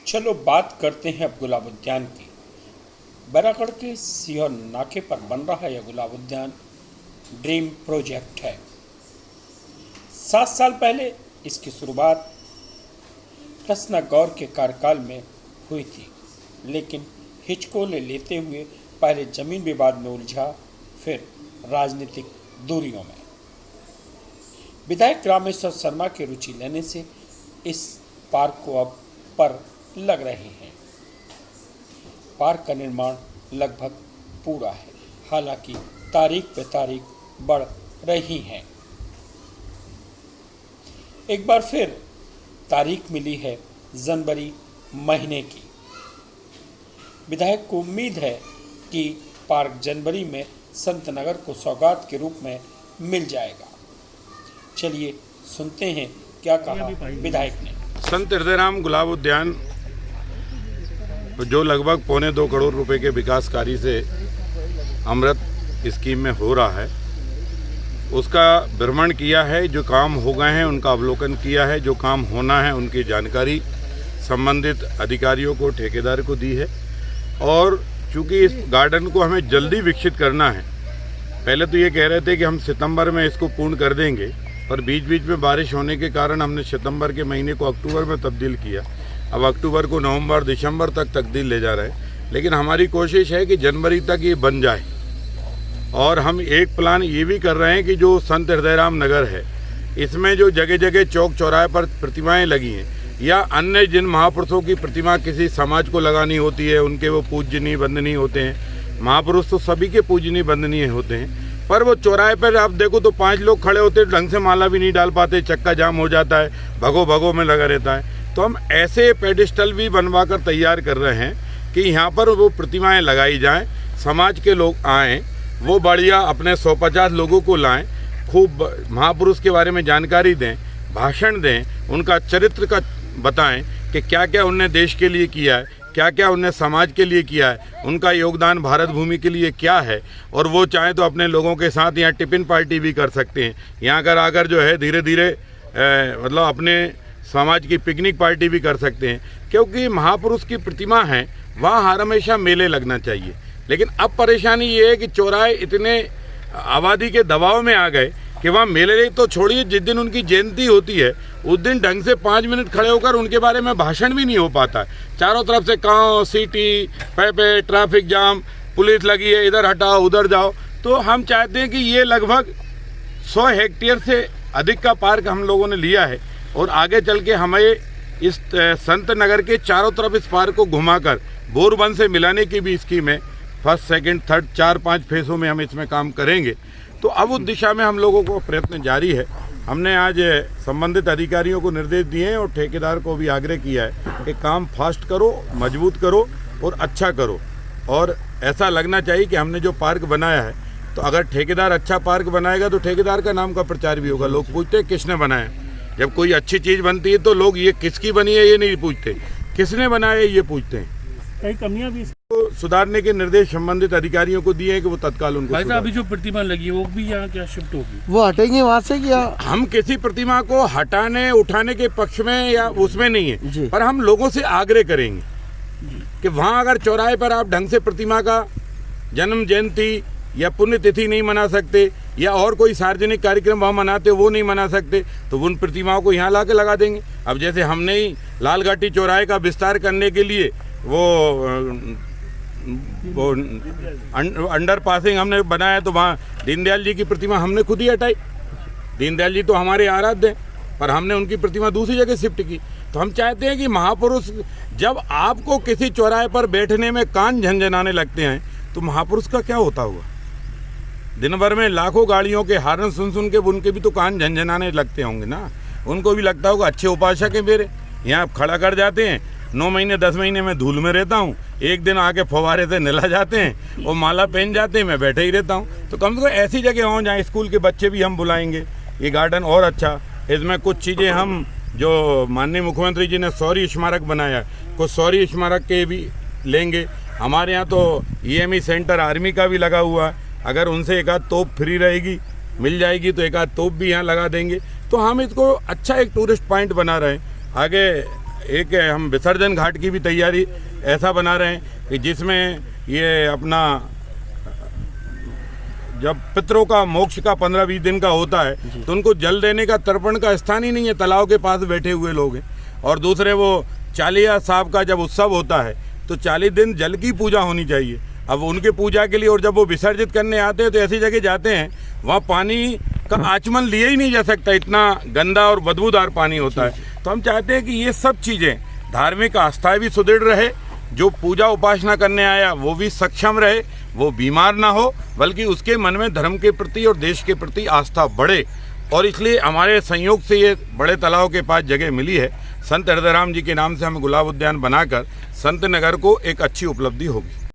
चलो बात करते हैं अब गुलाब उद्यान की। बैरागढ़ के सीहोर नाके पर बन रहा यह गुलाब उद्यान ड्रीम प्रोजेक्ट है। 7 साल पहले इसकी शुरुआत कृष्णा गौर के कार्यकाल में हुई थी, लेकिन हिचकोले लेते हुए पहले जमीन विवाद में उलझा, फिर राजनीतिक दूरियों में। विधायक रामेश्वर शर्मा की रुचि लेने से इस पार्क को अब पर लग रहे हैं। पार्क का निर्माण लगभग पूरा है, हालांकि तारीख पे तारीख बढ़ रही हैं। एक बार फिर तारीख मिली है जनवरी महीने की। विधायक को उम्मीद है कि पार्क जनवरी में संत नगर को सौगात के रूप में मिल जाएगा। चलिए सुनते हैं क्या कहा विधायक ने। संत हृदयराम गुलाब उद्यान जो लगभग 1.25 करोड़ रुपए के विकास कार्य से अमृत स्कीम में हो रहा है, उसका भ्रमण किया है। जो काम हो गए हैं उनका अवलोकन किया है, जो काम होना है उनकी जानकारी संबंधित अधिकारियों को, ठेकेदार को दी है। और चूंकि इस गार्डन को हमें जल्दी विकसित करना है, पहले तो ये कह रहे थे कि हम सितंबर में इसको पूर्ण कर देंगे, पर बीच बीच में बारिश होने के कारण हमने सितंबर के महीने को अक्टूबर में तब्दील किया। अब अक्टूबर को नवंबर दिसंबर तक तब्दील ले जा रहे हैं, लेकिन हमारी कोशिश है कि जनवरी तक ये बन जाए। और हम एक प्लान ये भी कर रहे हैं कि जो संत हृदयराम नगर है, इसमें जो जगह जगह चौक चौराहे पर प्रतिमाएं लगी हैं या अन्य जिन महापुरुषों की प्रतिमा किसी समाज को लगानी होती है, उनके वो पूजनीय वंदनीय होते हैं। महापुरुष तो सभी के पूजनीय वंदनीय होते हैं, पर वो चौराहे पर आप देखो तो 5 लोग खड़े होते, ढंग से माला भी नहीं डाल पाते, चक्का जाम हो जाता है, भगो भगो में लगा रहता है। तो हम ऐसे पेडिस्टल भी बनवा कर तैयार कर रहे हैं कि यहाँ पर वो प्रतिमाएं लगाई जाएं, समाज के लोग आएँ, वो बढ़िया अपने 150 लोगों को लाएं, खूब महापुरुष के बारे में जानकारी दें, भाषण दें, उनका चरित्र का बताएं कि क्या क्या उनने देश के लिए किया है, क्या क्या उनने समाज के लिए किया है, उनका योगदान भारत भूमि के लिए क्या है। और वो चाहें तो अपने लोगों के साथ यहाँ टिफ़िन पार्टी भी कर सकते हैं। यहाँ अगर आकर जो है धीरे धीरे मतलब अपने समाज की पिकनिक पार्टी भी कर सकते हैं, क्योंकि महापुरुष की प्रतिमा है वहाँ हर हमेशा मेले लगना चाहिए। लेकिन अब परेशानी ये है कि चौराहे इतने आबादी के दबाव में आ गए कि वहाँ मेले तो छोड़िए, जिस दिन उनकी जयंती होती है उस दिन ढंग से 5 मिनट खड़े होकर उनके बारे में भाषण भी नहीं हो पाता है। चारों तरफ से कांव, सीटी, पे ट्रैफिक जाम, पुलिस लगी है, इधर हटाओ उधर जाओ। तो हम चाहते हैं कि ये लगभग 100 हेक्टेयर से अधिक का पार्क हम लोगों ने लिया है और आगे चल के हमें इस संत नगर के चारों तरफ इस पार्क को घुमाकर बोरबन से मिलाने की भी स्कीम है। फर्स्ट, सेकंड, थर्ड, 4-5 फेज़ों में हम इसमें काम करेंगे। तो अब उस दिशा में हम लोगों को प्रयत्न जारी है। हमने आज संबंधित अधिकारियों को निर्देश दिए हैं और ठेकेदार को भी आग्रह किया है कि काम फास्ट करो, मजबूत करो और अच्छा करो। और ऐसा लगना चाहिए कि हमने जो पार्क बनाया है, तो अगर ठेकेदार अच्छा पार्क बनाएगा तो ठेकेदार का नाम का प्रचार भी होगा। लोग पूछते हैं किसने बनाया। जब कोई अच्छी चीज़ बनती है तो लोग ये किसकी बनी है ये नहीं पूछते, किसने बनाया ये पूछते हैं। कई कमियां भी तो सुधारने के निर्देश संबंधित अधिकारियों को दिए हैं कि वो तत्काल उनको भाई साहब, अभी जो प्रतिमा लगी है वो भी यहाँ क्या शिफ्ट होगी? वो हटेंगे वहाँ से क्या? हम किसी प्रतिमा को हटाने उठाने के पक्ष में या उसमें नहीं है, पर हम लोगों से आग्रह करेंगे कि वहाँ अगर चौराहे पर आप ढंग से प्रतिमा का जन्म जयंती या पुण्यतिथि नहीं मना सकते या और कोई सार्वजनिक कार्यक्रम वहाँ मनाते वो नहीं मना सकते, तो उन प्रतिमाओं को यहाँ ला के लगा देंगे। अब जैसे हमने ही लालघाटी चौराहे का विस्तार करने के लिए वो अंडर पासिंग हमने बनाया, तो वहाँ दीनदयाल जी की प्रतिमा हमने खुद ही हटाई। दीनदयाल जी तो हमारे आराध्य हैं, पर हमने उनकी प्रतिमा दूसरी जगह शिफ्ट की। तो हम चाहते हैं कि महापुरुष, जब आपको किसी चौराहे पर बैठने में कान झंझनाने लगते हैं तो महापुरुष का क्या होता होगा? दिन भर में लाखों गाड़ियों के हार्न सुन के उनके भी तो कान झंझनाने लगते होंगे ना। उनको भी लगता होगा अच्छे उपासक हैं मेरे, यहाँ खड़ा कर जाते हैं, 9 महीने 10 महीने में धूल में रहता हूँ, एक दिन आके फव्वारे से नहला जाते हैं और माला पहन जाते हैं, मैं बैठे ही रहता हूँ। तो कम से कम ऐसी जगह हों जहाँ स्कूल के बच्चे भी हम बुलाएंगे। ये गार्डन और अच्छा, इसमें कुछ चीज़ें हम जो माननीय मुख्यमंत्री जी ने शौर्य स्मारक बनाया, कुछ शौर्य स्मारक के भी लेंगे। हमारे यहाँ तो EME सेंटर आर्मी का भी लगा हुआ है, अगर उनसे एक आध तोप फ्री रहेगी मिल जाएगी तो एक आध तोप भी यहाँ लगा देंगे। तो हम इसको अच्छा एक टूरिस्ट पॉइंट बना रहे हैं। आगे एक हम विसर्जन घाट की भी तैयारी ऐसा बना रहे हैं कि जिसमें ये अपना जब पितरों का मोक्ष का 15-20 दिन का होता है तो उनको जल देने का तर्पण का स्थान ही नहीं है, तालाब के पास बैठे हुए लोग हैं। और दूसरे वो चालिया साहब का जब उत्सव होता है तो 40 दिन जल की पूजा होनी चाहिए। अब उनके पूजा के लिए और जब वो विसर्जित करने आते हैं तो ऐसी जगह जाते हैं वहाँ पानी का आचमन लिया ही नहीं जा सकता, इतना गंदा और बदबूदार पानी होता है। तो हम चाहते हैं कि ये सब चीज़ें, धार्मिक आस्थाएं भी सुदृढ़ रहे, जो पूजा उपासना करने आया वो भी सक्षम रहे, वो बीमार ना हो, बल्कि उसके मन में धर्म के प्रति और देश के प्रति आस्था बढ़े। और इसलिए हमारे संयोग से ये बड़े तालाब के पास जगह मिली है। संत हृदयराम जी के नाम से हमें गुलाब उद्यान बनाकर संत नगर को एक अच्छी उपलब्धि होगी।